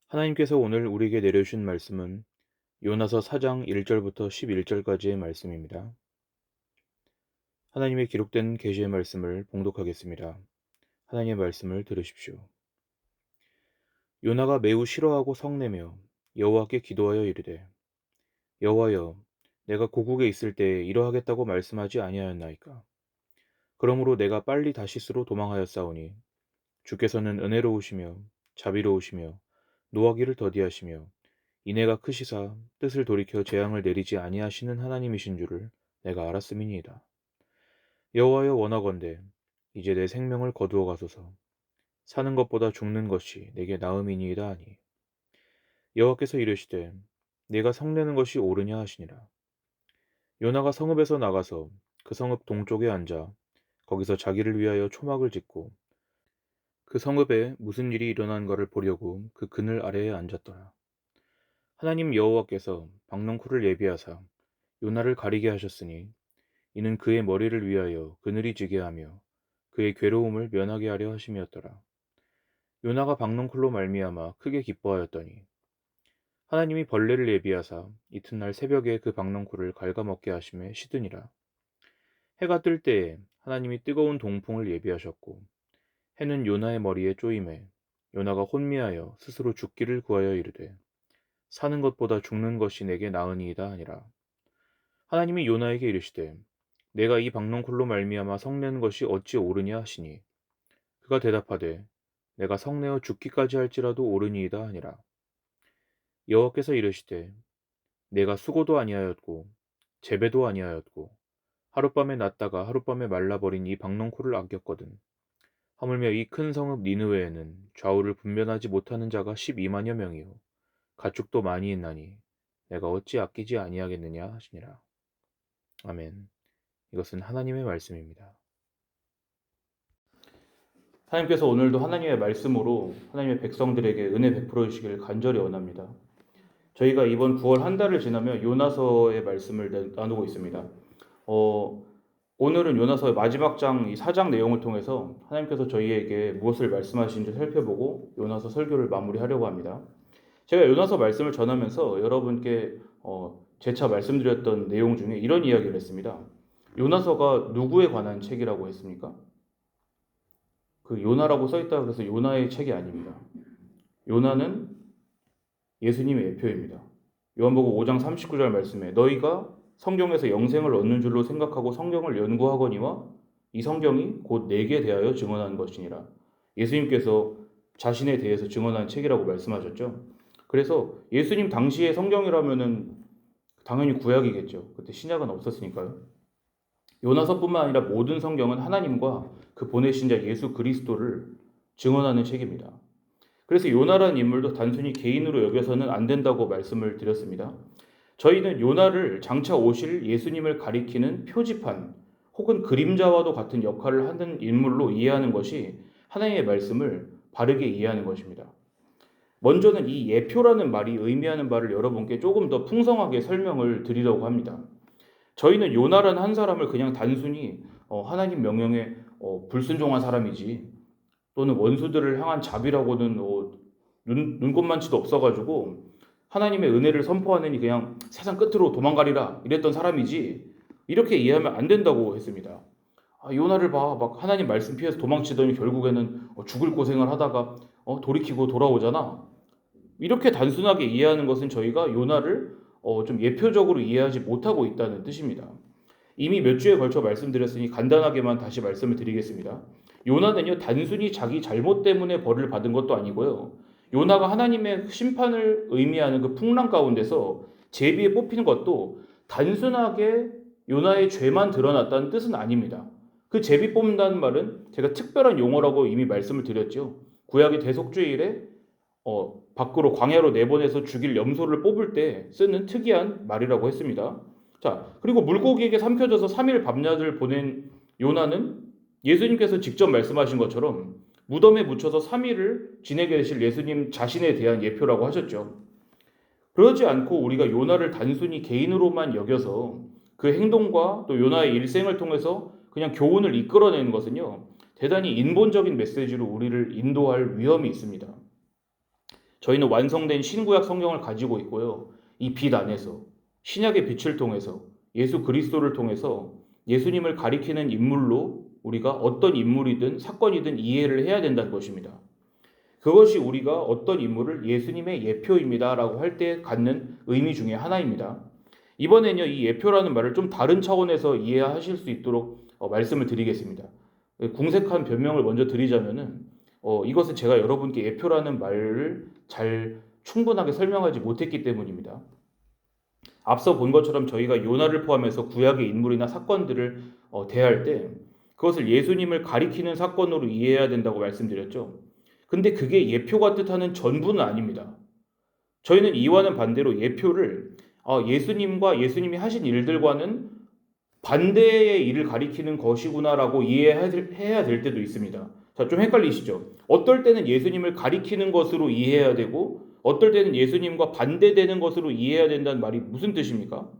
하나님께서 오늘 우리에게 내려주신 말씀은 요나서 4장 1절부터 11절까지의 말씀입니다. 하나님의 기록된 계시의 말씀을 봉독하겠습니다. 하나님의 말씀을 들으십시오. 요나가 매우 싫어하고 성내며 여호와께 기도하여 이르되 여호와여, 내가 고국에 있을 때에 이러하겠다고 말씀하지 아니하였나이까. 그러므로 내가 빨리 다시스로 도망하였사오니 주께서는 은혜로우시며 자비로우시며 노하기를 더디하시며 인애가 크시사 뜻을 돌이켜 재앙을 내리지 아니하시는 하나님이신 줄을 내가 알았음이니이다. 여호와여, 원하건대 이제 내 생명을 거두어 가소서. 사는 것보다 죽는 것이 내게 나음이니이다 하니 여호와께서 이르시되 내가 성내는 것이 옳으냐 하시니라. 요나가 성읍에서 나가서 그 성읍 동쪽에 앉아 거기서 자기를 위하여 초막을 짓고 그 성읍에 무슨 일이 일어난가를 보려고 그 그늘 아래에 앉았더라. 하나님 여호와께서 박넝쿨을 예비하사 요나를 가리게 하셨으니 이는 그의 머리를 위하여 그늘이 지게 하며 그의 괴로움을 면하게 하려 하심이었더라. 요나가 박넝쿨로 말미암아 크게 기뻐하였더니 하나님이 벌레를 예비하사 이튿날 새벽에 그 박넝쿨을 갉아먹게 하심에 시드니라. 해가 뜰 때에 하나님이 뜨거운 동풍을 예비하셨고 해는 요나의 머리에 쪼임에 요나가 혼미하여 스스로 죽기를 구하여 이르되 사는 것보다 죽는 것이 내게 나으니이다 하니라. 하나님이 요나에게 이르시되 내가 이 박넝쿨로 말미암아 성내는 것이 어찌 옳으냐 하시니 그가 대답하되 내가 성내어 죽기까지 할지라도 옳으니이다 하니라. 여호와께서 이르시되 내가 수고도 아니하였고 재배도 아니하였고 하룻밤에 났다가 하룻밤에 말라버린 이 박넝쿨을 아꼈거든. 하물며 이 큰 성읍 니느웨에는 좌우를 분별하지 못하는 자가 12만여 명이요 가축도 많이 있나니 내가 어찌 아끼지 아니하겠느냐 하시니라. 아멘. 이것은 하나님의 말씀입니다. 하나님께서 오늘도 하나님의 말씀으로 하나님의 백성들에게 은혜 베풀어 주시기를 간절히 원합니다. 저희가 이번 9월 한 달을 지나며 요나서의 말씀을 나누고 있습니다. 오늘은 요나서의 마지막 장, 이 4장 내용을 통해서 하나님께서 저희에게 무엇을 말씀하시는지 살펴보고 요나서 설교를 마무리하려고 합니다. 제가 요나서 말씀을 전하면서 여러분께 재차 말씀드렸던 내용 중에 이런 이야기를 했습니다. 요나서가 누구에 관한 책이라고 했습니까? 그 요나라고 써있다 그래서 요나의 책이 아닙니다. 요나는 예수님의 예표입니다. 요한복음 5장 39절 말씀에 너희가 성경에서 영생을 얻는 줄로 생각하고 성경을 연구하거니와 이 성경이 곧 내게 대하여 증언한 것이니라. 예수님께서 자신에 대해서 증언한 책이라고 말씀하셨죠. 그래서 예수님 당시의 성경이라면은 당연히 구약이겠죠. 그때 신약은 없었으니까요. 요나서뿐만 아니라 모든 성경은 하나님과 그 보내신 자 예수 그리스도를 증언하는 책입니다. 그래서 요나라는 인물도 단순히 개인으로 여겨서는 안 된다고 말씀을 드렸습니다. 저희는 요나를 장차 오실 예수님을 가리키는 표지판 혹은 그림자와도 같은 역할을 하는 인물로 이해하는 것이 하나님의 말씀을 바르게 이해하는 것입니다. 먼저는 이 예표라는 말이 의미하는 바를 여러분께 조금 더 풍성하게 설명을 드리려고 합니다. 저희는 요나라는 한 사람을 그냥 단순히 하나님 명령에 불순종한 사람이지 또는 원수들을 향한 자비라고는 눈꼽만치도 없어가지고 하나님의 은혜를 선포하느니 그냥 세상 끝으로 도망가리라 이랬던 사람이지 이렇게 이해하면 안 된다고 했습니다. 요나를 봐, 막 하나님 말씀 피해서 도망치더니 결국에는 죽을 고생을 하다가 돌이키고 돌아오잖아. 이렇게 단순하게 이해하는 것은 저희가 요나를 좀 예표적으로 이해하지 못하고 있다는 뜻입니다. 이미 몇 주에 걸쳐 말씀드렸으니 간단하게만 다시 말씀을 드리겠습니다. 요나는요, 단순히 자기 잘못 때문에 벌을 받은 것도 아니고요. 요나가 하나님의 심판을 의미하는 그 풍랑 가운데서 제비에 뽑히는 것도 단순하게 요나의 죄만 드러났다는 뜻은 아닙니다. 그 제비 뽑는다는 말은 제가 특별한 용어라고 이미 말씀을 드렸죠. 구약의 대속죄일에 밖으로 광야로 내보내서 죽일 염소를 뽑을 때 쓰는 특이한 말이라고 했습니다. 자, 그리고 물고기에게 삼켜져서 3일 밤낮을 보낸 요나는 예수님께서 직접 말씀하신 것처럼 무덤에 묻혀서 3일을 지내게 되실 예수님 자신에 대한 예표라고 하셨죠. 그러지 않고 우리가 요나를 단순히 개인으로만 여겨서 그 행동과 또 요나의 일생을 통해서 그냥 교훈을 이끌어내는 것은요, 대단히 인본적인 메시지로 우리를 인도할 위험이 있습니다. 저희는 완성된 신구약 성경을 가지고 있고요. 이 빛 안에서 신약의 빛을 통해서 예수 그리스도를 통해서 예수님을 가리키는 인물로 우리가 어떤 인물이든 사건이든 이해를 해야 된다는 것입니다. 그것이 우리가 어떤 인물을 예수님의 예표입니다라고 할 때 갖는 의미 중에 하나입니다. 이번에는요, 이 예표라는 말을 좀 다른 차원에서 이해하실 수 있도록 말씀을 드리겠습니다. 궁색한 변명을 먼저 드리자면은 이것은 제가 여러분께 예표라는 말을 잘 충분하게 설명하지 못했기 때문입니다. 앞서 본 것처럼 저희가 요나를 포함해서 구약의 인물이나 사건들을 대할 때 그것을 예수님을 가리키는 사건으로 이해해야 된다고 말씀드렸죠. 근데 그게 예표가 뜻하는 전부는 아닙니다. 저희는 이와는 반대로 예표를 예수님과 예수님이 하신 일들과는 반대의 일을 가리키는 것이구나라고 이해해야 될 때도 있습니다. 자, 좀 헷갈리시죠? 어떨 때는 예수님을 가리키는 것으로 이해해야 되고 어떨 때는 예수님과 반대되는 것으로 이해해야 된다는 말이 무슨 뜻입니까?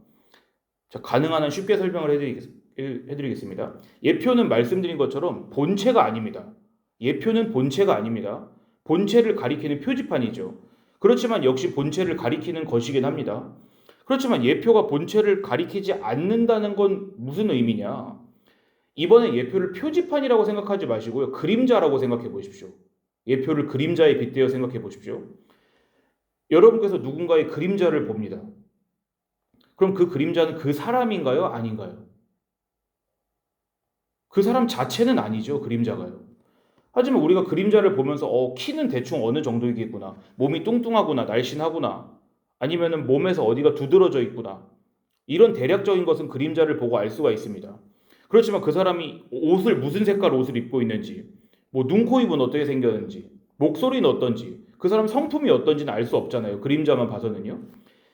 자, 가능한 한 쉽게 설명을 해드리겠습니다. 예표는 말씀드린 것처럼 본체가 아닙니다. 예표는 본체가 아닙니다. 본체를 가리키는 표지판이죠. 그렇지만 역시 본체를 가리키는 것이긴 합니다. 그렇지만 예표가 본체를 가리키지 않는다는 건 무슨 의미냐? 이번에 예표를 표지판이라고 생각하지 마시고요. 그림자라고 생각해 보십시오. 예표를 그림자에 빗대어 생각해 보십시오. 여러분께서 누군가의 그림자를 봅니다. 그럼 그 그림자는 그 사람인가요? 아닌가요? 그 사람 자체는 아니죠. 그림자가요. 하지만 우리가 그림자를 보면서 키는 대충 어느 정도이겠구나. 몸이 뚱뚱하구나. 날씬하구나. 아니면은 몸에서 어디가 두드러져 있구나. 이런 대략적인 것은 그림자를 보고 알 수가 있습니다. 그렇지만 그 사람이 옷을 무슨 색깔 옷을 입고 있는지, 뭐 눈, 코, 입은 어떻게 생겼는지, 목소리는 어떤지, 그 사람 성품이 어떤지는 알 수 없잖아요. 그림자만 봐서는요.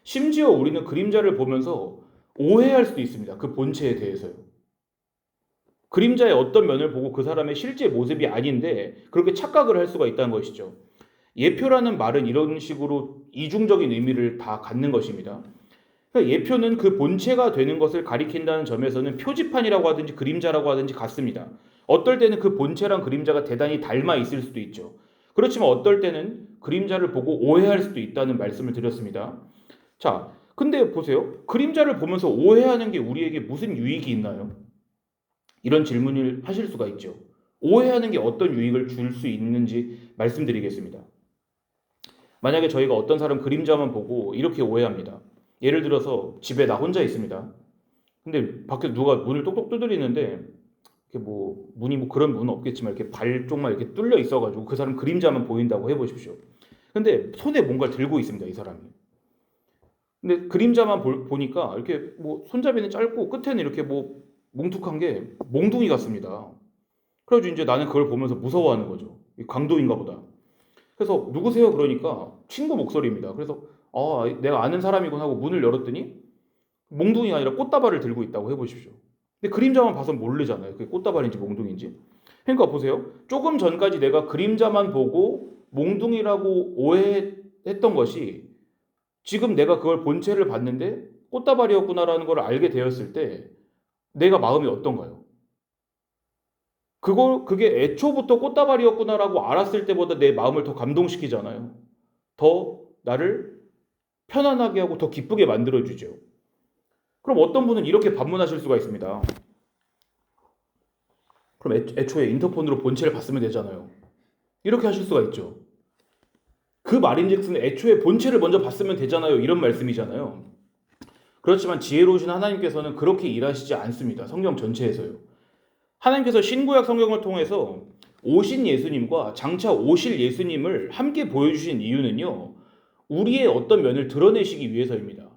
심지어 우리는 그림자를 보면서 오해할 수도 있습니다. 그 본체에 대해서요. 그림자의 어떤 면을 보고 그 사람의 실제 모습이 아닌데 그렇게 착각을 할 수가 있다는 것이죠. 예표라는 말은 이런 식으로 이중적인 의미를 다 갖는 것입니다. 그러니까 예표는 그 본체가 되는 것을 가리킨다는 점에서는 표지판이라고 하든지 그림자라고 하든지 같습니다. 어떨 때는 그 본체랑 그림자가 대단히 닮아 있을 수도 있죠. 그렇지만 어떨 때는 그림자를 보고 오해할 수도 있다는 말씀을 드렸습니다. 자, 근데 보세요. 그림자를 보면서 오해하는 게 우리에게 무슨 유익이 있나요? 이런 질문을 하실 수가 있죠. 오해하는 게 어떤 유익을 줄 수 있는지 말씀드리겠습니다. 만약에 저희가 어떤 사람 그림자만 보고 이렇게 오해합니다. 예를 들어서 집에 나 혼자 있습니다. 근데 밖에 누가 문을 똑똑 두드리는데 이렇게 뭐 문이 뭐 그런 문은 없겠지만 이렇게 발 쪽만 이렇게 뚫려 있어가지고 그 사람 그림자만 보인다고 해보십시오. 근데 손에 뭔가를 들고 있습니다, 이 사람이. 근데 그림자만 보니까 이렇게 뭐 손잡이는 짧고 끝에는 이렇게 뭐 뭉툭한 게 몽둥이 같습니다. 그래가지고 이제 나는 그걸 보면서 무서워하는 거죠. 강도인가 보다. 그래서 누구세요? 그러니까 친구 목소리입니다. 그래서 내가 아는 사람이군 하고 문을 열었더니 몽둥이가 아니라 꽃다발을 들고 있다고 해보십시오. 근데 그림자만 봐서 모르잖아요. 그게 꽃다발인지 몽둥이인지. 그러니까 보세요. 조금 전까지 내가 그림자만 보고 몽둥이라고 오해했던 것이 지금 내가 그걸 본체를 봤는데 꽃다발이었구나라는 걸 알게 되었을 때 내가 마음이 어떤가요? 그게 애초부터 꽃다발이었구나라고 알았을 때보다 내 마음을 더 감동시키잖아요. 더 나를 편안하게 하고 더 기쁘게 만들어주죠. 그럼 어떤 분은 이렇게 반문하실 수가 있습니다. 그럼 애초에 인터폰으로 본체를 봤으면 되잖아요. 이렇게 하실 수가 있죠. 그 말인즉슨 애초에 본체를 먼저 봤으면 되잖아요. 이런 말씀이잖아요. 그렇지만 지혜로우신 하나님께서는 그렇게 일하시지 않습니다. 성경 전체에서요. 하나님께서 신구약 성경을 통해서 오신 예수님과 장차 오실 예수님을 함께 보여주신 이유는요. 우리의 어떤 면을 드러내시기 위해서입니다.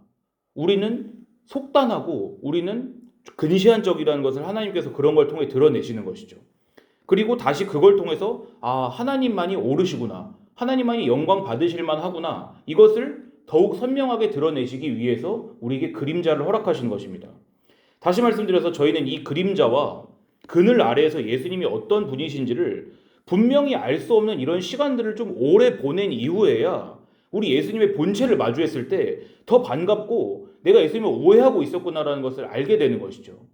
우리는 속단하고 우리는 근시안적이라는 것을 하나님께서 그런 걸 통해 드러내시는 것이죠. 그리고 다시 그걸 통해서 하나님만이 옳으시구나. 하나님만이 영광 받으실 만하구나. 이것을 더욱 선명하게 드러내시기 위해서 우리에게 그림자를 허락하신 것입니다. 다시 말씀드려서 저희는 이 그림자와 그늘 아래에서 예수님이 어떤 분이신지를 분명히 알 수 없는 이런 시간들을 좀 오래 보낸 이후에야 우리 예수님의 본체를 마주했을 때 더 반갑고 내가 예수님을 오해하고 있었구나라는 것을 알게 되는 것이죠.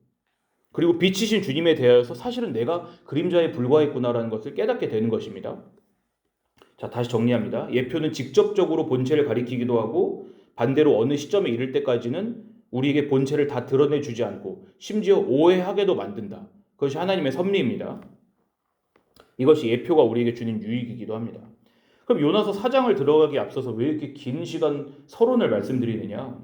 그리고 빛이신 주님에 대하여서 사실은 내가 그림자에 불과했구나라는 것을 깨닫게 되는 것입니다. 자, 다시 정리합니다. 예표는 직접적으로 본체를 가리키기도 하고 반대로 어느 시점에 이를 때까지는 우리에게 본체를 다 드러내주지 않고 심지어 오해하게도 만든다. 그것이 하나님의 섭리입니다. 이것이 예표가 우리에게 주는 유익이기도 합니다. 그럼 요나서 4장을 들어가기에 앞서서 왜 이렇게 긴 시간 서론을 말씀드리느냐?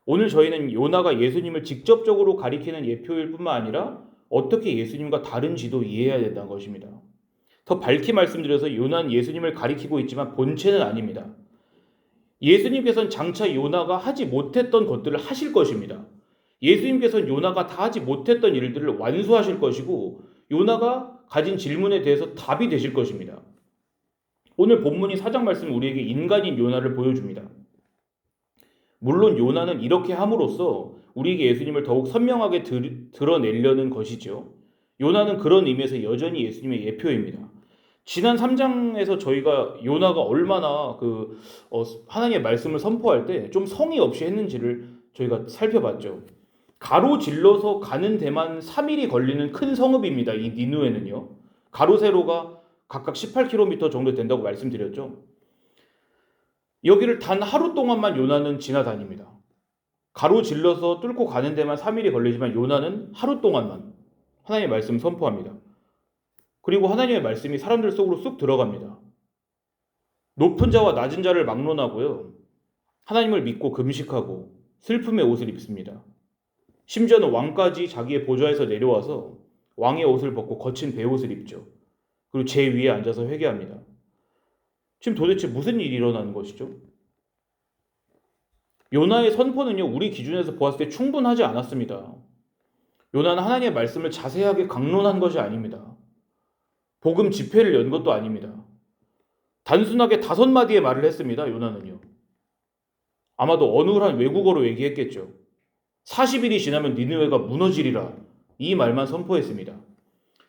오늘 저희는 요나가 예수님을 직접적으로 가리키는 예표일 뿐만 아니라 어떻게 예수님과 다른지도 이해해야 된다는 것입니다. 더 밝히 말씀드려서 요나는 예수님을 가리키고 있지만 본체는 아닙니다. 예수님께서는 장차 요나가 하지 못했던 것들을 하실 것입니다. 예수님께서는 요나가 다 하지 못했던 일들을 완수하실 것이고 요나가 가진 질문에 대해서 답이 되실 것입니다. 오늘 본문이 4장 말씀은 우리에게 인간인 요나를 보여줍니다. 물론 요나는 이렇게 함으로써 우리에게 예수님을 더욱 선명하게 드러내려는 것이죠. 요나는 그런 의미에서 여전히 예수님의 예표입니다. 지난 3장에서 저희가 요나가 얼마나 하나님의 말씀을 선포할 때 좀 성의 없이 했는지를 저희가 살펴봤죠. 가로질러서 가는 데만 3일이 걸리는 큰 성읍입니다. 이 니누에는요. 가로 세로가 각각 18km 정도 된다고 말씀드렸죠. 여기를 단 하루 동안만 요나는 지나다닙니다. 가로질러서 뚫고 가는 데만 3일이 걸리지만 요나는 하루 동안만 하나님의 말씀을 선포합니다. 그리고 하나님의 말씀이 사람들 속으로 쑥 들어갑니다. 높은 자와 낮은 자를 막론하고요. 하나님을 믿고 금식하고 슬픔의 옷을 입습니다. 심지어는 왕까지 자기의 보좌에서 내려와서 왕의 옷을 벗고 거친 베옷을 입죠. 그리고 제 위에 앉아서 회개합니다. 지금 도대체 무슨 일이 일어나는 것이죠? 요나의 선포는요, 우리 기준에서 보았을 때 충분하지 않았습니다. 요나는 하나님의 말씀을 자세하게 강론한 것이 아닙니다. 복음 집회를 연 것도 아닙니다. 단순하게 5마디의 말을 했습니다. 요나는요. 아마도 어눌한 외국어로 얘기했겠죠. 40일이 지나면 니느웨가 무너지리라. 이 말만 선포했습니다.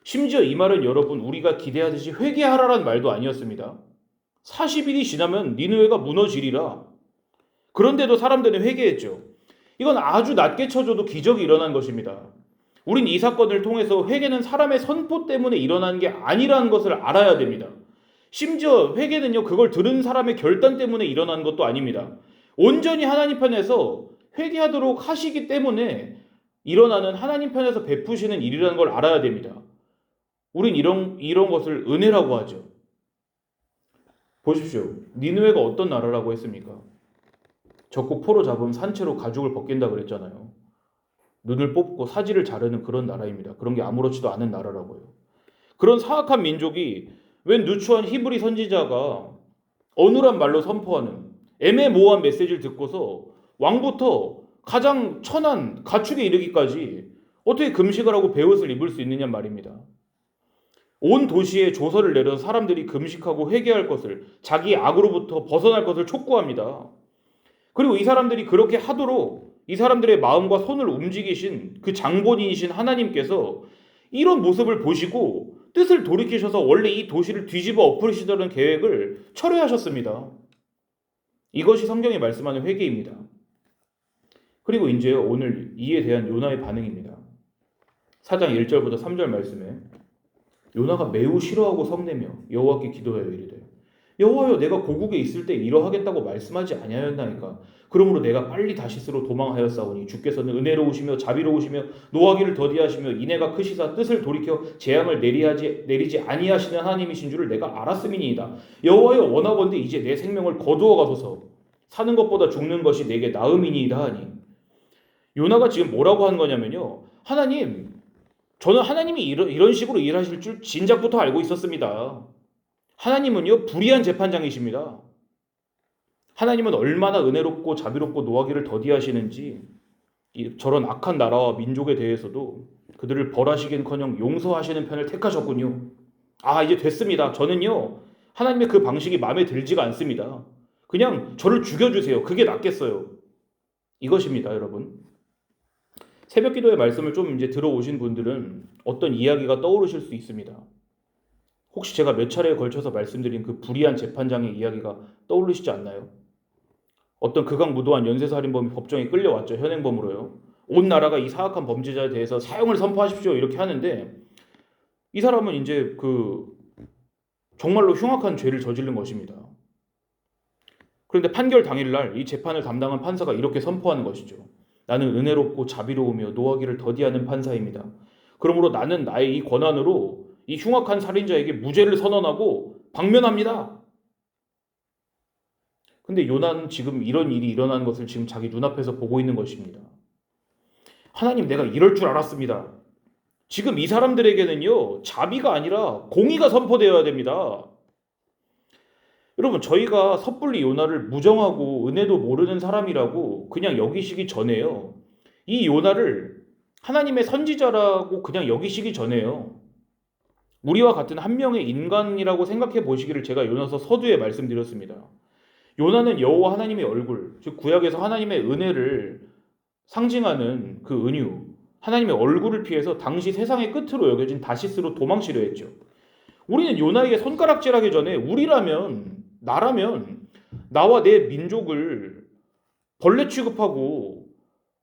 심지어 이 말은 여러분 우리가 기대하듯이 회개하라라는 말도 아니었습니다. 40일이 지나면 니느웨가 무너지리라. 그런데도 사람들은 회개했죠. 이건 아주 낮게 쳐줘도 기적이 일어난 것입니다. 우린 이 사건을 통해서 회개는 사람의 선포 때문에 일어나는 게 아니라는 것을 알아야 됩니다. 심지어 회개는요, 그걸 들은 사람의 결단 때문에 일어나는 것도 아닙니다. 온전히 하나님 편에서 회개하도록 하시기 때문에 일어나는 하나님 편에서 베푸시는 일이라는 걸 알아야 됩니다. 우린 이런 것을 은혜라고 하죠. 보십시오. 니느웨가 어떤 나라라고 했습니까? 적국 포로 잡으면 산채로 가죽을 벗긴다 그랬잖아요. 눈을 뽑고 사지를 자르는 그런 나라입니다. 그런 게 아무렇지도 않은 나라라고요. 그런 사악한 민족이 웬 누추한 히브리 선지자가 어눌한 말로 선포하는 애매모호한 메시지를 듣고서 왕부터 가장 천한 가축에 이르기까지 어떻게 금식을 하고 베옷을 입을 수 있느냐 말입니다. 온 도시에 조서를 내려서 사람들이 금식하고 회개할 것을, 자기 악으로부터 벗어날 것을 촉구합니다. 그리고 이 사람들이 그렇게 하도록 이 사람들의 마음과 손을 움직이신 그 장본인이신 하나님께서 이런 모습을 보시고 뜻을 돌이키셔서 원래 이 도시를 뒤집어 엎으시려는 계획을 철회하셨습니다. 이것이 성경이 말씀하는 회개입니다. 그리고 이제 오늘 이에 대한 요나의 반응입니다. 4장 1절부터 3절 말씀에 요나가 매우 싫어하고 성내며 여호와께 기도하여 이르되 여호와여 내가 고국에 있을 때 이러하겠다고 말씀하지 아니하였나이까. 그러므로 내가 빨리 다시스로 도망하였사오니 주께서는 은혜로우시며 자비로우시며 노하기를 더디하시며 인애가 크시사 뜻을 돌이켜 재앙을 내리지 아니하시는 하나님이신 줄을 내가 알았음이니이다. 여호와여 원하건대 이제 내 생명을 거두어 가소서. 사는 것보다 죽는 것이 내게 나음이니이다 하니. 요나가 지금 뭐라고 하는 거냐면요, 하나님, 저는 하나님이 이런 식으로 일하실 줄 진작부터 알고 있었습니다. 하나님은요, 불의한 재판장이십니다. 하나님은 얼마나 은혜롭고 자비롭고 노하기를 더디하시는지 저런 악한 나라와 민족에 대해서도 그들을 벌하시긴커녕 용서하시는 편을 택하셨군요. 아, 이제 됐습니다. 저는요, 하나님의 그 방식이 마음에 들지가 않습니다. 그냥 저를 죽여주세요. 그게 낫겠어요. 이것입니다, 여러분. 새벽 기도의 말씀을 좀 이제 들어오신 분들은 어떤 이야기가 떠오르실 수 있습니다. 혹시 제가 몇 차례에 걸쳐서 말씀드린 그 불의한 재판장의 이야기가 떠오르시지 않나요? 어떤 극악무도한 연쇄살인범이 법정에 끌려왔죠. 현행범으로요. 온 나라가 이 사악한 범죄자에 대해서 사형을 선포하십시오 이렇게 하는데 이 사람은 이제 정말로 흉악한 죄를 저지른 것입니다. 그런데 판결 당일날 이 재판을 담당한 판사가 이렇게 선포하는 것이죠. 나는 은혜롭고 자비로우며 노하기를 더디하는 판사입니다. 그러므로 나는 나의 이 권한으로 이 흉악한 살인자에게 무죄를 선언하고 방면합니다. 근데 요나는 지금 이런 일이 일어나는 것을 지금 자기 눈앞에서 보고 있는 것입니다. 하나님, 내가 이럴 줄 알았습니다. 지금 이 사람들에게는요, 자비가 아니라 공의가 선포되어야 됩니다. 여러분, 저희가 섣불리 요나를 무정하고 은혜도 모르는 사람이라고 그냥 여기시기 전에요, 이 요나를 하나님의 선지자라고 그냥 여기시기 전에요, 우리와 같은 한 명의 인간이라고 생각해 보시기를 제가 요나서 서두에 말씀드렸습니다. 요나는 여호와 하나님의 얼굴, 즉 구약에서 하나님의 은혜를 상징하는 그 은유, 하나님의 얼굴을 피해서 당시 세상의 끝으로 여겨진 다시스로 도망치려 했죠. 우리는 요나에게 손가락질하기 전에 나라면 나와 내 민족을 벌레 취급하고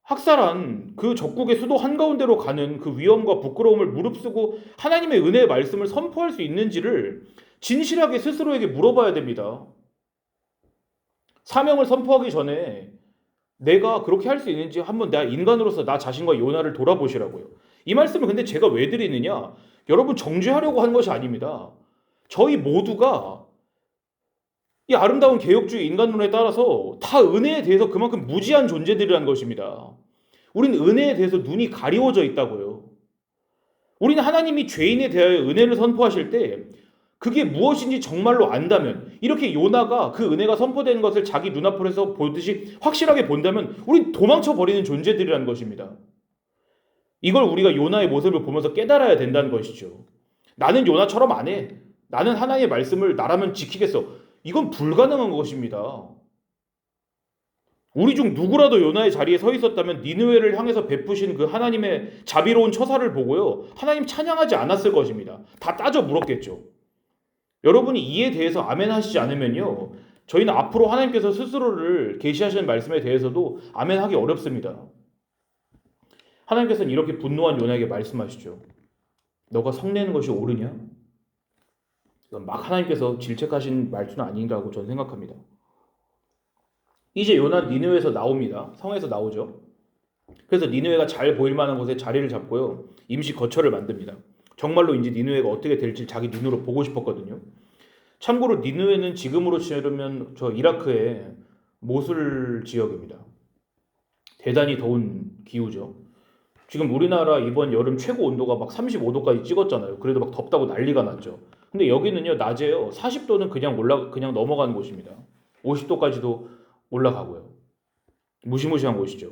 학살한 그 적국의 수도 한가운데로 가는 그 위험과 부끄러움을 무릅쓰고 하나님의 은혜의 말씀을 선포할 수 있는지를 진실하게 스스로에게 물어봐야 됩니다. 사명을 선포하기 전에 내가 그렇게 할 수 있는지 한번 내가 인간으로서 나 자신과 요나를 돌아보시라고요. 이 말씀을 근데 제가 왜 드리느냐? 여러분 정죄하려고 한 것이 아닙니다. 저희 모두가 이 아름다운 개혁주의 인간론에 따라서 다 은혜에 대해서 그만큼 무지한 존재들이라는 것입니다. 우리는 은혜에 대해서 눈이 가리워져 있다고요. 우리는 하나님이 죄인에 대하여 은혜를 선포하실 때 그게 무엇인지 정말로 안다면, 이렇게 요나가 그 은혜가 선포되는 것을 자기 눈앞에서 보듯이 확실하게 본다면 우린 도망쳐 버리는 존재들이라는 것입니다. 이걸 우리가 요나의 모습을 보면서 깨달아야 된다는 것이죠. 나는 요나처럼 안 해. 나는 하나님의 말씀을 나라면 지키겠어. 이건 불가능한 것입니다. 우리 중 누구라도 요나의 자리에 서 있었다면 니느웨를 향해서 베푸신 그 하나님의 자비로운 처사를 보고요, 하나님 찬양하지 않았을 것입니다. 다 따져 물었겠죠. 여러분이 이에 대해서 아멘 하시지 않으면요, 저희는 앞으로 하나님께서 스스로를 계시하시는 말씀에 대해서도 아멘 하기 어렵습니다. 하나님께서는 이렇게 분노한 요나에게 말씀하시죠. 너가 성내는 것이 옳으냐? 이건 막 하나님께서 질책하신 말투는 아니라고 저는 생각합니다. 이제 요나 니느웨에서 나옵니다. 성에서 나오죠. 그래서 니느웨가 잘 보일 만한 곳에 자리를 잡고요, 임시 거처를 만듭니다. 정말로 이제 니느웨가 어떻게 될지 자기 눈으로 보고 싶었거든요. 참고로 니느웨는 지금으로 치면 저 이라크의 모술 지역입니다. 대단히 더운 기후죠. 지금 우리나라 이번 여름 최고 온도가 막 35도까지 찍었잖아요. 그래도 막 덥다고 난리가 났죠. 근데 여기는요, 낮에요 40도는 그냥 넘어가는 곳입니다. 50도까지도 올라가고요. 무시무시한 곳이죠.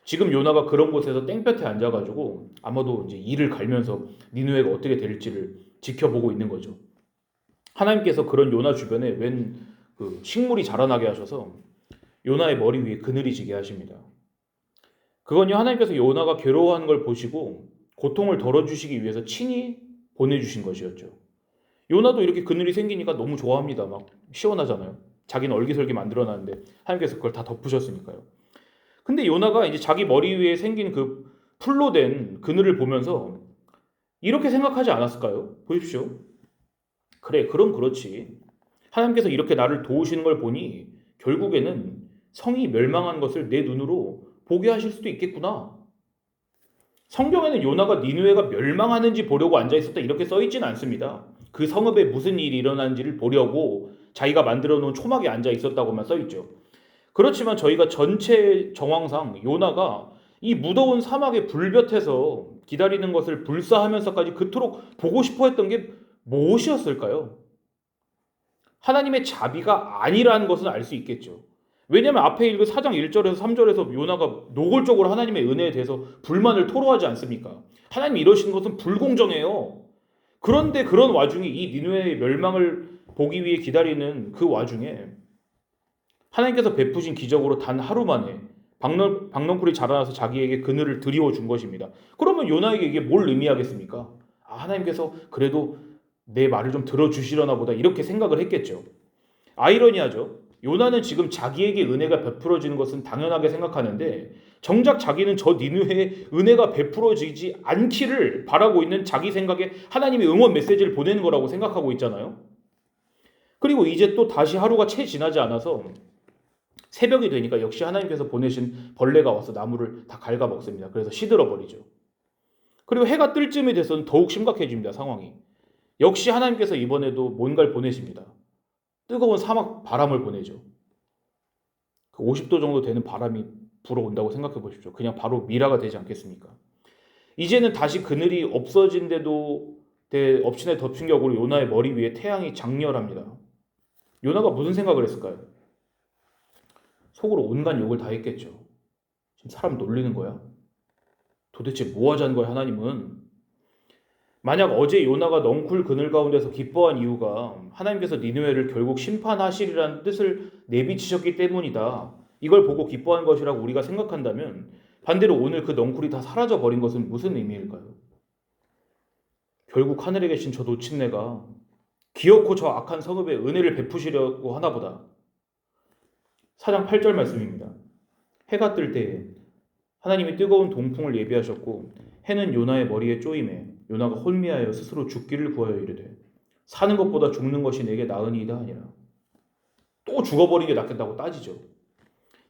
지금 요나가 그런 곳에서 땡볕에 앉아가지고 아마도 이제 이를 갈면서 니느웨가 어떻게 될지를 지켜보고 있는 거죠. 하나님께서 그런 요나 주변에 그 식물이 자라나게 하셔서 요나의 머리 위에 그늘이 지게 하십니다. 그건요, 하나님께서 요나가 괴로워하는 걸 보시고 고통을 덜어주시기 위해서 친히 보내주신 것이었죠. 요나도 이렇게 그늘이 생기니까 너무 좋아합니다. 막 시원하잖아요. 자기는 얼기설기 만들어놨는데 하나님께서 그걸 다 덮으셨으니까요. 근데 요나가 이제 자기 머리 위에 생긴 그 풀로 된 그늘을 보면서 이렇게 생각하지 않았을까요? 보십시오. 그래, 그럼 그렇지. 하나님께서 이렇게 나를 도우시는 걸 보니 결국에는 성이 멸망한 것을 내 눈으로 보게 하실 수도 있겠구나. 성경에는 요나가 니느웨가 멸망하는지 보려고 앉아있었다 이렇게 써있지는 않습니다. 그 성읍에 무슨 일이 일어나는지를 보려고 자기가 만들어 놓은 초막에 앉아있었다고만 써있죠. 그렇지만 저희가 전체 정황상 요나가 이 무더운 사막의 불볕에서 기다리는 것을 불사하면서까지 그토록 보고 싶어 했던 게 무엇이었을까요? 하나님의 자비가 아니라는 것은 알 수 있겠죠. 왜냐하면 앞에 읽은 4장 1절에서 3절에서 요나가 노골적으로 하나님의 은혜에 대해서 불만을 토로하지 않습니까? 하나님이 이러시는 것은 불공정해요. 그런데 그런 와중에 이 니느웨의 멸망을 보기 위해 기다리는 그 와중에 하나님께서 베푸신 기적으로 단 하루 만에 박넝쿨이 자라나서 자기에게 그늘을 드리워 준 것입니다. 그러면 요나에게 이게 뭘 의미하겠습니까? 하나님께서 그래도 내 말을 좀 들어주시려나 보다 이렇게 생각을 했겠죠. 아이러니하죠. 요나는 지금 자기에게 은혜가 베풀어지는 것은 당연하게 생각하는데 정작 자기는 저 니느웨에 은혜가 베풀어지지 않기를 바라고 있는 자기 생각에 하나님의 응원 메시지를 보내는 거라고 생각하고 있잖아요. 그리고 이제 또 다시 하루가 채 지나지 않아서 새벽이 되니까 역시 하나님께서 보내신 벌레가 와서 나무를 다 갉아먹습니다. 그래서 시들어 버리죠. 그리고 해가 뜰 쯤이 돼서는 더욱 심각해집니다. 상황이. 역시 하나님께서 이번에도 뭔가를 보내십니다. 뜨거운 사막 바람을 보내죠. 50도 정도 되는 바람이 불어온다고 생각해 보십시오. 그냥 바로 미라가 되지 않겠습니까? 이제는 다시 그늘이 없어진데도 엎친데 덮친 격으로 요나의 머리 위에 태양이 장렬합니다. 요나가 무슨 생각을 했을까요? 속으로 온갖 욕을 다 했겠죠. 지금 사람 놀리는 거야? 도대체 뭐 하자는 거야, 하나님은? 만약 어제 요나가 넝쿨 그늘 가운데서 기뻐한 이유가 하나님께서 니느웨를 결국 심판하시리라는 뜻을 내비치셨기 때문이다. 이걸 보고 기뻐한 것이라고 우리가 생각한다면 반대로 오늘 그 넝쿨이 다 사라져 버린 것은 무슨 의미일까요? 결국 하늘에 계신 저 노친네가 기어코 저 악한 성읍에 은혜를 베푸시려고 하나보다. 4장 8절 말씀입니다. 해가 뜰 때에 하나님이 뜨거운 동풍을 예비하셨고 해는 요나의 머리에 쪼임에 요나가 혼미하여 스스로 죽기를 구하여 이르되 사는 것보다 죽는 것이 내게 나으니이다 하니라. 또 죽어버리는 게 낫겠다고 따지죠.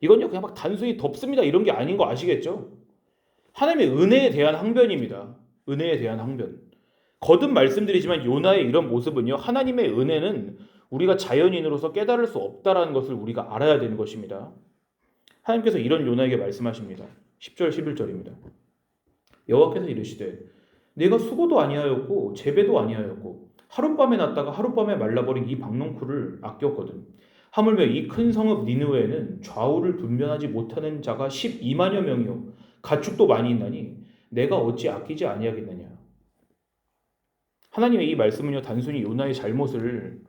이건요 그냥 막 단순히 덥습니다 이런 게 아닌 거 아시겠죠? 하나님의 은혜에 대한 항변입니다. 은혜에 대한 항변. 거듭 말씀드리지만 요나의 이런 모습은요 하나님의 은혜는 우리가 자연인으로서 깨달을 수 없다라는 것을 우리가 알아야 되는 것입니다. 하나님께서 이런 요나에게 말씀하십니다. 10절 11절입니다. 여호와께서 이르시되 내가 수고도 아니하였고 재배도 아니하였고 하룻밤에 났다가 하룻밤에 말라버린 이 박농쿨을 아꼈거든. 하물며 이 큰 성읍 니느웨에는 좌우를 분별하지 못하는 자가 12만여 명이요 가축도 많이 있나니 내가 어찌 아끼지 아니하겠느냐. 하나님의 이 말씀은요 단순히 요나의 잘못을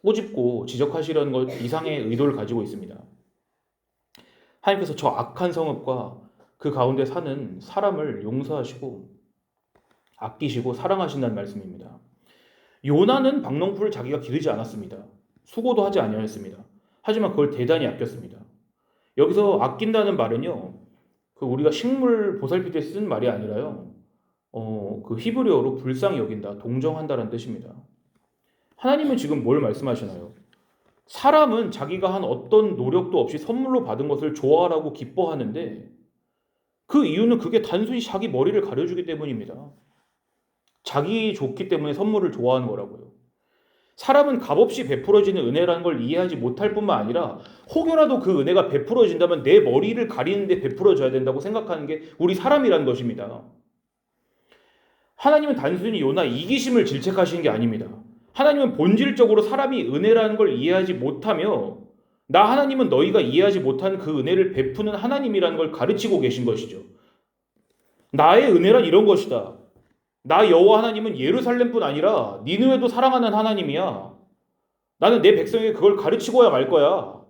꼬집고 지적하시려는 것 이상의 의도를 가지고 있습니다. 하나님께서 저 악한 성읍과 그 가운데 사는 사람을 용서하시고 아끼시고 사랑하신다는 말씀입니다. 요나는 박농풀을 자기가 기르지 않았습니다. 수고도 하지 아니하였습니다. 하지만 그걸 대단히 아꼈습니다. 여기서 아낀다는 말은요, 그 우리가 식물 보살필 때 쓴 말이 아니라요, 그 히브리어로 불쌍히 여긴다, 동정한다라는 뜻입니다. 하나님은 지금 뭘 말씀하시나요? 사람은 자기가 한 어떤 노력도 없이 선물로 받은 것을 좋아하라고 기뻐하는데 그 이유는 그게 단순히 자기 머리를 가려주기 때문입니다. 자기 좋기 때문에 선물을 좋아하는 거라고요. 사람은 값없이 베풀어지는 은혜라는 걸 이해하지 못할 뿐만 아니라 혹여라도 그 은혜가 베풀어진다면 내 머리를 가리는데 베풀어져야 된다고 생각하는 게 우리 사람이라는 것입니다. 하나님은 단순히 요나 이기심을 질책하시는 게 아닙니다. 하나님은 본질적으로 사람이 은혜라는 걸 이해하지 못하며 나 하나님은 너희가 이해하지 못한 그 은혜를 베푸는 하나님이라는 걸 가르치고 계신 것이죠. 나의 은혜란 이런 것이다. 나 여호와 하나님은 예루살렘뿐 아니라 니느웨도 사랑하는 하나님이야. 나는 내 백성에게 그걸 가르치고야 말 거야.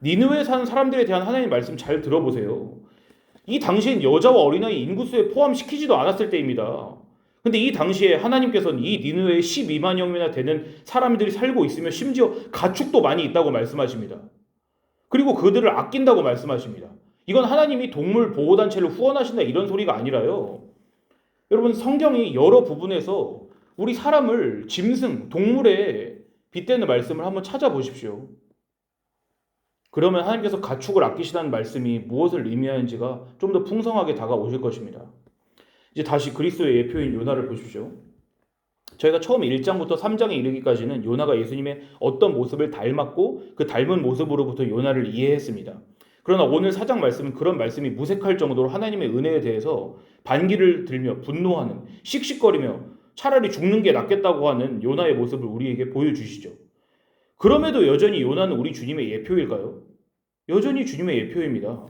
니느웨에 사는 사람들에 대한 하나님의 말씀 잘 들어보세요. 이 당시엔 여자와 어린아이 인구수에 포함시키지도 않았을 때입니다. 근데 이 당시에 하나님께서는 이 니느웨에 12만여 명이나 되는 사람들이 살고 있으며 심지어 가축도 많이 있다고 말씀하십니다. 그리고 그들을 아낀다고 말씀하십니다. 이건 하나님이 동물 보호단체를 후원하신다 이런 소리가 아니라요. 여러분 성경이 여러 부분에서 우리 사람을 짐승, 동물에 빗대는 말씀을 한번 찾아보십시오. 그러면 하나님께서 가축을 아끼시다는 말씀이 무엇을 의미하는지가 좀 더 풍성하게 다가오실 것입니다. 이제 다시 그리스도의 예표인 요나를 보십시오. 저희가 처음 1장부터 3장에 이르기까지는 요나가 예수님의 어떤 모습을 닮았고 그 닮은 모습으로부터 요나를 이해했습니다. 그러나 오늘 4장 말씀은 그런 말씀이 무색할 정도로 하나님의 은혜에 대해서 반기를 들며 분노하는, 씩씩거리며 차라리 죽는 게 낫겠다고 하는 요나의 모습을 우리에게 보여주시죠. 그럼에도 여전히 요나는 우리 주님의 예표일까요? 여전히 주님의 예표입니다.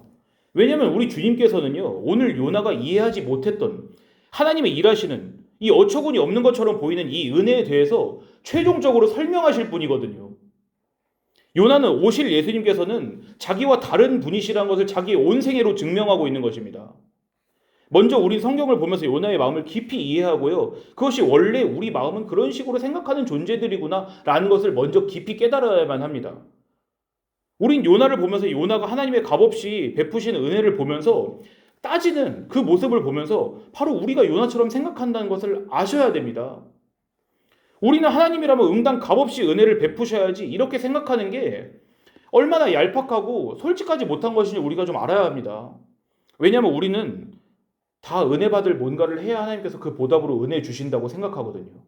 왜냐하면 우리 주님께서는요, 오늘 요나가 이해하지 못했던 하나님의 일하시는 이 어처구니 없는 것처럼 보이는 이 은혜에 대해서 최종적으로 설명하실 분이거든요. 요나는 오실 예수님께서는 자기와 다른 분이시라는 것을 자기의 온 생애로 증명하고 있는 것입니다. 먼저 우리 성경을 보면서 요나의 마음을 깊이 이해하고요. 그것이 원래 우리 마음은 그런 식으로 생각하는 존재들이구나 라는 것을 먼저 깊이 깨달아야만 합니다. 우린 요나를 보면서 요나가 하나님의 값없이 베푸신 은혜를 보면서 따지는 그 모습을 보면서 바로 우리가 요나처럼 생각한다는 것을 아셔야 됩니다. 우리는 하나님이라면 응당 값없이 은혜를 베푸셔야지 이렇게 생각하는 게 얼마나 얄팍하고 솔직하지 못한 것인지 우리가 좀 알아야 합니다. 왜냐하면 우리는 다 은혜 받을 뭔가를 해야 하나님께서 그 보답으로 은혜 주신다고 생각하거든요.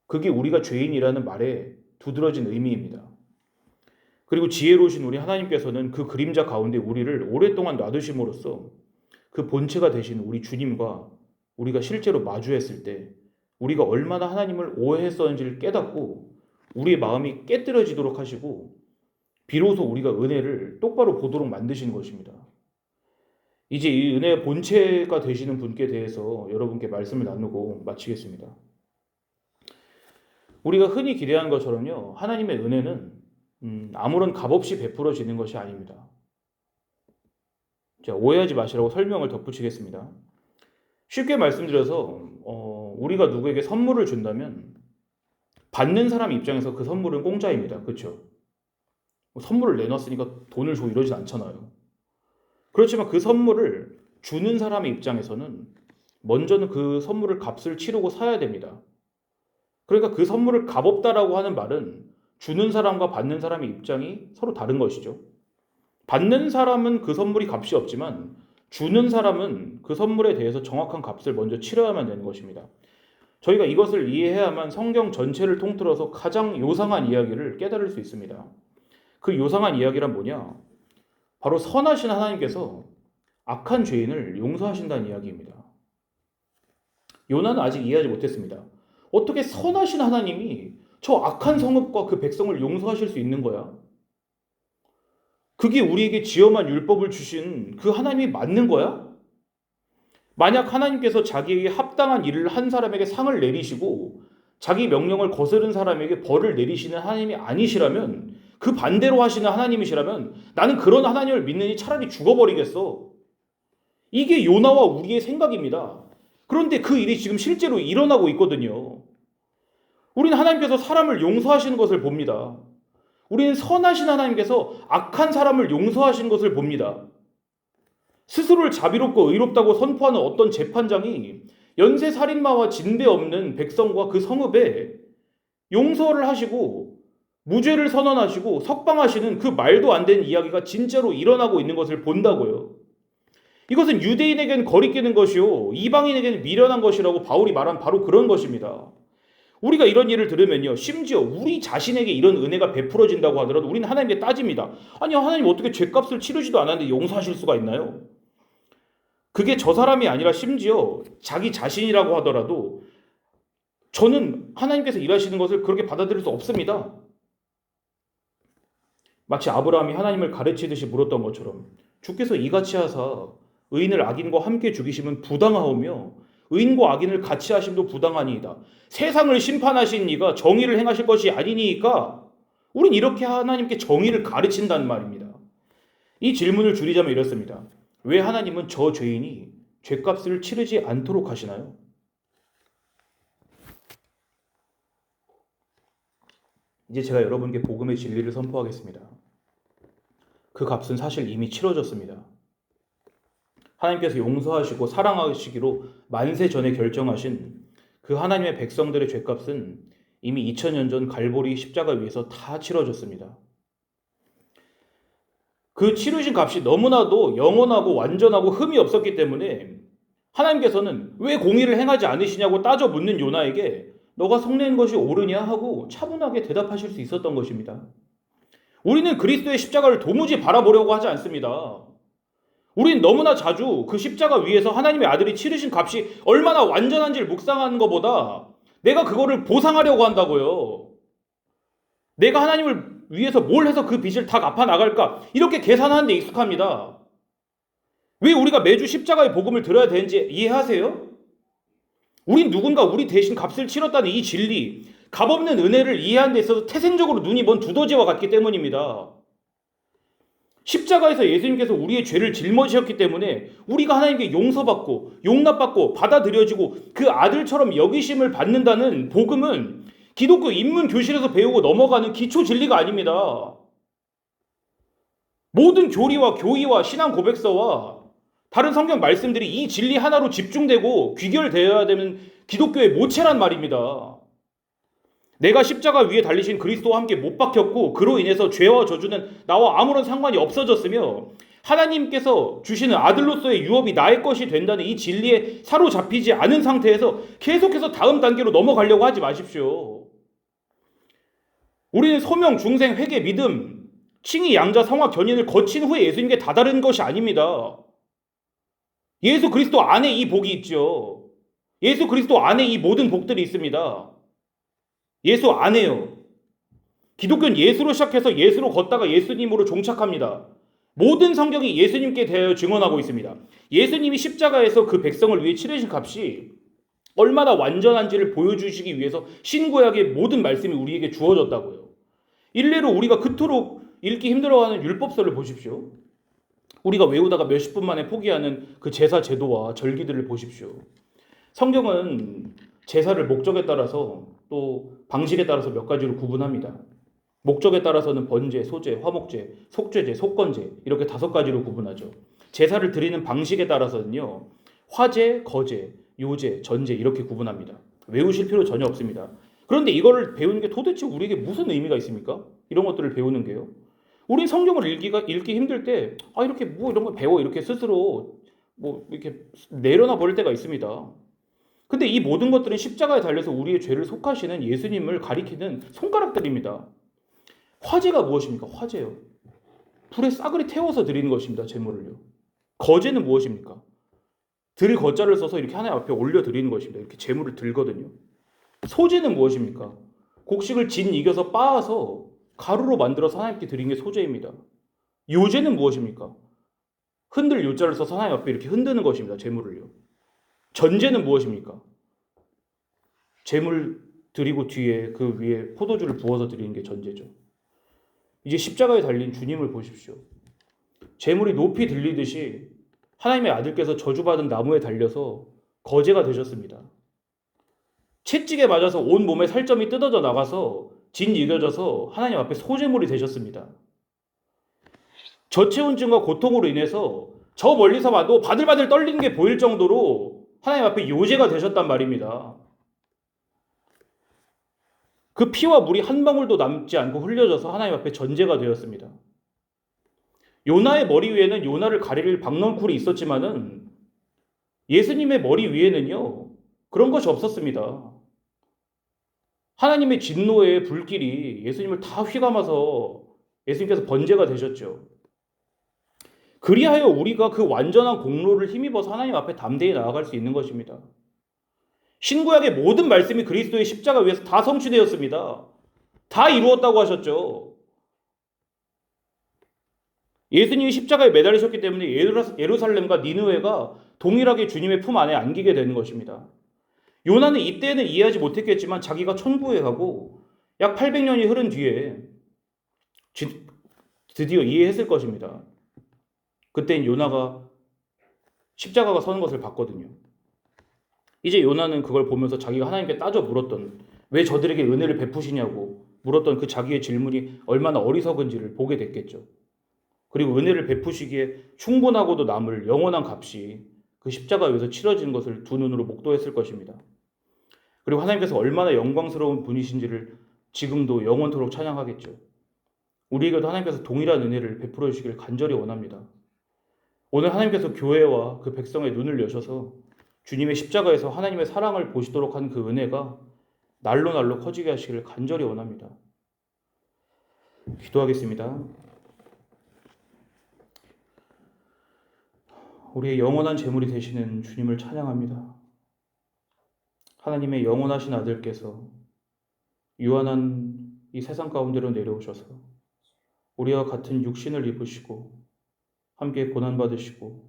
그게 우리가 죄인이라는 말에 두드러진 의미입니다. 그리고 지혜로우신 우리 하나님께서는 그 그림자 가운데 우리를 오랫동안 놔두심으로써 그 본체가 되신 우리 주님과 우리가 실제로 마주했을 때 우리가 얼마나 하나님을 오해했었는지를 깨닫고 우리의 마음이 깨뜨려지도록 하시고 비로소 우리가 은혜를 똑바로 보도록 만드시는 것입니다. 이제 이 은혜의 본체가 되시는 분께 대해서 여러분께 말씀을 나누고 마치겠습니다. 우리가 흔히 기대하는 것처럼요, 하나님의 은혜는 아무런 값없이 베풀어지는 것이 아닙니다. 자, 오해하지 마시라고 설명을 덧붙이겠습니다. 쉽게 말씀드려서 우리가 누구에게 선물을 준다면 받는 사람 입장에서 그 선물은 공짜입니다. 그렇죠? 선물을 내놨으니까 돈을 줘 이러진 않잖아요. 그렇지만 그 선물을 주는 사람의 입장에서는 먼저는 그 선물을 값을 치르고 사야 됩니다. 그러니까 그 선물을 값없다라고 하는 말은 주는 사람과 받는 사람의 입장이 서로 다른 것이죠. 받는 사람은 그 선물이 값이 없지만 주는 사람은 그 선물에 대해서 정확한 값을 먼저 치러야만 되는 것입니다. 저희가 이것을 이해해야만 성경 전체를 통틀어서 가장 요상한 이야기를 깨달을 수 있습니다. 그 요상한 이야기란 뭐냐? 바로 선하신 하나님께서 악한 죄인을 용서하신다는 이야기입니다. 요나는 아직 이해하지 못했습니다. 어떻게 선하신 하나님이 저 악한 성읍과 그 백성을 용서하실 수 있는 거야? 그게 우리에게 지엄한 율법을 주신 그 하나님이 맞는 거야? 만약 하나님께서 자기에게 합당한 일을 한 사람에게 상을 내리시고 자기 명령을 거스른 사람에게 벌을 내리시는 하나님이 아니시라면, 그 반대로 하시는 하나님이시라면 나는 그런 하나님을 믿느니 차라리 죽어버리겠어. 이게 요나와 우리의 생각입니다. 그런데 그 일이 지금 실제로 일어나고 있거든요. 우리는 하나님께서 사람을 용서하시는 것을 봅니다. 우리는 선하신 하나님께서 악한 사람을 용서하시는 것을 봅니다. 스스로를 자비롭고 의롭다고 선포하는 어떤 재판장이 연쇄살인마와 진배 없는 백성과 그 성읍에 용서를 하시고 무죄를 선언하시고 석방하시는 그 말도 안 되는 이야기가 진짜로 일어나고 있는 것을 본다고요. 이것은 유대인에게는 거리끼는 것이요 이방인에게는 미련한 것이라고 바울이 말한 바로 그런 것입니다. 우리가 이런 일을 들으면요, 심지어 우리 자신에게 이런 은혜가 베풀어진다고 하더라도 우리는 하나님께 따집니다. 아니, 하나님 어떻게 죄값을 치르지도 않았는데 용서하실 수가 있나요? 그게 저 사람이 아니라 심지어 자기 자신이라고 하더라도 저는 하나님께서 일하시는 것을 그렇게 받아들일 수 없습니다. 마치 아브라함이 하나님을 가르치듯이 물었던 것처럼 주께서 이같이 하사 의인을 악인과 함께 죽이시면 부당하오며 의인과 악인을 같이 하심도 부당하니이다. 세상을 심판하신 이가 정의를 행하실 것이 아니니까 우린 이렇게 하나님께 정의를 가르친다는 말입니다. 이 질문을 줄이자면 이렇습니다. 왜 하나님은 저 죄인이 죄값을 치르지 않도록 하시나요? 이제 제가 여러분께 복음의 진리를 선포하겠습니다. 그 값은 사실 이미 치러졌습니다. 하나님께서 용서하시고 사랑하시기로 만세 전에 결정하신 그 하나님의 백성들의 죄값은 이미 2000년 전 갈보리 십자가 위에서 다 치러졌습니다. 그 치르신 값이 너무나도 영원하고 완전하고 흠이 없었기 때문에 하나님께서는 왜 공의를 행하지 않으시냐고 따져 묻는 요나에게 너가 성내는 것이 옳으냐 하고 차분하게 대답하실 수 있었던 것입니다. 우리는 그리스도의 십자가를 도무지 바라보려고 하지 않습니다. 우린 너무나 자주 그 십자가 위에서 하나님의 아들이 치르신 값이 얼마나 완전한지를 묵상하는 것보다 내가 그거를 보상하려고 한다고요. 내가 하나님을 위해서 뭘 해서 그 빚을 다 갚아 나갈까? 이렇게 계산하는 데 익숙합니다. 왜 우리가 매주 십자가의 복음을 들어야 되는지 이해하세요? 우린 누군가 우리 대신 값을 치렀다는 이 진리, 값없는 은혜를 이해하는 데 있어서 태생적으로 눈이 먼 두더지와 같기 때문입니다. 십자가에서 예수님께서 우리의 죄를 짊어지셨기 때문에 우리가 하나님께 용서받고 용납받고 받아들여지고 그 아들처럼 여기심을 받는다는 복음은 기독교 인문 교실에서 배우고 넘어가는 기초 진리가 아닙니다. 모든 교리와 교의와 신앙 고백서와 다른 성경 말씀들이 이 진리 하나로 집중되고 귀결되어야 되는 기독교의 모체란 말입니다. 내가 십자가 위에 달리신 그리스도와 함께 못 박혔고 그로 인해서 죄와 저주는 나와 아무런 상관이 없어졌으며 하나님께서 주시는 아들로서의 유업이 나의 것이 된다는 이 진리에 사로잡히지 않은 상태에서 계속해서 다음 단계로 넘어가려고 하지 마십시오. 우리는 소명, 중생, 회개, 믿음, 칭의, 양자, 성화, 견인을 거친 후에 예수님께 다다른 것이 아닙니다. 예수 그리스도 안에 이 복이 있죠. 예수 그리스도 안에 이 모든 복들이 있습니다. 예수 안에요. 기독교는 예수로 시작해서 예수로 걷다가 예수님으로 종착합니다. 모든 성경이 예수님께 대하여 증언하고 있습니다. 예수님이 십자가에서 그 백성을 위해 치르신 값이 얼마나 완전한지를 보여주시기 위해서 신구약의 모든 말씀이 우리에게 주어졌다고요. 일례로 우리가 그토록 읽기 힘들어하는 율법서를 보십시오. 우리가 외우다가 몇십 분 만에 포기하는 그 제사 제도와 절기들을 보십시오. 성경은 제사를 목적에 따라서 또 방식에 따라서 몇 가지로 구분합니다. 목적에 따라서는 번제, 소제, 화목제, 속죄제, 속건제 이렇게 5가지로 구분하죠. 제사를 드리는 방식에 따라서는요. 화제, 거제, 요제, 전제 이렇게 구분합니다. 외우실 필요 전혀 없습니다. 그런데 이거를 배우는 게 도대체 우리에게 무슨 의미가 있습니까? 이런 것들을 배우는 게요. 우린 성경을 읽기 힘들 때 이렇게 뭐 이런 거 배워 이렇게 스스로 뭐 이렇게 내려놔 버릴 때가 있습니다. 근데 이 모든 것들은 십자가에 달려서 우리의 죄를 속하시는 예수님을 가리키는 손가락들입니다. 화제가 무엇입니까? 화제요. 불에 싸그리 태워서 드리는 것입니다. 제물을요. 거제는 무엇입니까? 들 거자를 써서 이렇게 하나님 앞에 올려 드리는 것입니다. 이렇게 제물을 들거든요. 소제는 무엇입니까? 곡식을 진 이겨서 빻아서 가루로 만들어서 하나님께 드리는 게 소제입니다. 요제는 무엇입니까? 흔들 요자를 써서 하나님 앞에 이렇게 흔드는 것입니다. 제물을요. 전제는 무엇입니까? 제물 드리고 뒤에 그 위에 포도주를 부어서 드리는 게 전제죠. 이제 십자가에 달린 주님을 보십시오. 제물이 높이 들리듯이 하나님의 아들께서 저주받은 나무에 달려서 거제가 되셨습니다. 채찍에 맞아서 온 몸에 살점이 뜯어져 나가서 진 이겨져서 하나님 앞에 소제물이 되셨습니다. 저체온증과 고통으로 인해서 저 멀리서 봐도 바들바들 떨리는 게 보일 정도로 하나님 앞에 요제가 되셨단 말입니다. 그 피와 물이 한 방울도 남지 않고 흘려져서 하나님 앞에 전제가 되었습니다. 요나의 머리 위에는 요나를 가릴 박넝쿨이 있었지만은 예수님의 머리 위에는요 그런 것이 없었습니다. 하나님의 진노의 불길이 예수님을 다 휘감아서 예수님께서 번제가 되셨죠. 그리하여 우리가 그 완전한 공로를 힘입어서 하나님 앞에 담대히 나아갈 수 있는 것입니다. 신구약의 모든 말씀이 그리스도의 십자가 위에서 다 성취되었습니다. 다 이루었다고 하셨죠. 예수님이 십자가에 매달리셨기 때문에 예루살렘과 니느웨가 동일하게 주님의 품 안에 안기게 되는 것입니다. 요나는 이때는 이해하지 못했겠지만 자기가 천국에 가고 약 800년이 흐른 뒤에 드디어 이해했을 것입니다. 그때는 요나가 십자가가 서는 것을 봤거든요. 이제 요나는 그걸 보면서 자기가 하나님께 따져 물었던 왜 저들에게 은혜를 베푸시냐고 물었던 그 자기의 질문이 얼마나 어리석은지를 보게 됐겠죠. 그리고 은혜를 베푸시기에 충분하고도 남을 영원한 값이 그 십자가 위에서 치러지는 것을 두 눈으로 목도했을 것입니다. 그리고 하나님께서 얼마나 영광스러운 분이신지를 지금도 영원토록 찬양하겠죠. 우리에게도 하나님께서 동일한 은혜를 베풀어 주시길 간절히 원합니다. 오늘 하나님께서 교회와 그 백성의 눈을 여셔서 주님의 십자가에서 하나님의 사랑을 보시도록 한 그 은혜가 날로 날로 커지게 하시기를 간절히 원합니다. 기도하겠습니다. 우리의 영원한 재물이 되시는 주님을 찬양합니다. 하나님의 영원하신 아들께서 유한한 이 세상 가운데로 내려오셔서 우리와 같은 육신을 입으시고 함께 고난받으시고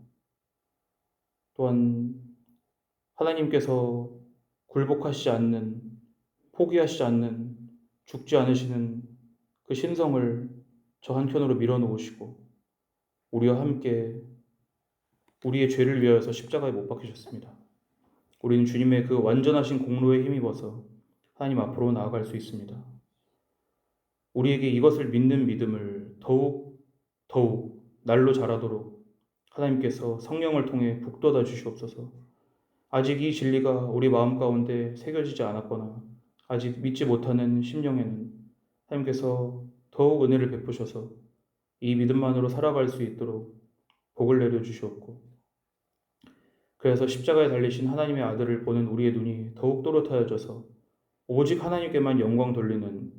또한 하나님께서 굴복하시지 않는, 포기하시지 않는, 죽지 않으시는 그 신성을 저 한켠으로 밀어놓으시고 우리와 함께 우리의 죄를 위하여서 십자가에 못 박히셨습니다. 우리는 주님의 그 완전하신 공로에 힘입어서 하나님 앞으로 나아갈 수 있습니다. 우리에게 이것을 믿는 믿음을 더욱 날로 자라도록 하나님께서 성령을 통해 북돋아 주시옵소서. 아직 이 진리가 우리 마음 가운데 새겨지지 않았거나 아직 믿지 못하는 심령에는 하나님께서 더욱 은혜를 베푸셔서 이 믿음만으로 살아갈 수 있도록 복을 내려주시옵고, 그래서 십자가에 달리신 하나님의 아들을 보는 우리의 눈이 더욱 또렷하여져서 오직 하나님께만 영광 돌리는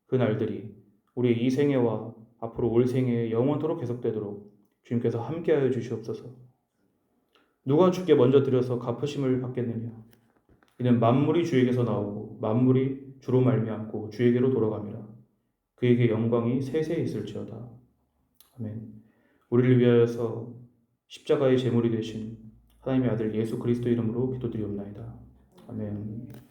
그 날들이 우리의 이 생애와 앞으로 올 생애에 영원토록 계속되도록 주님께서 함께하여 주시옵소서. 누가 주께 먼저 드려서 갚으심을 받겠느냐? 이는 만물이 주에게서 나오고 만물이 주로 말미암고 주에게로 돌아갑니다. 그에게 영광이 세세히 있을지어다. 아멘. 우리를 위하여서 십자가의 제물이 되신 하나님의 아들 예수 그리스도 이름으로 기도드리옵나이다. 아멘.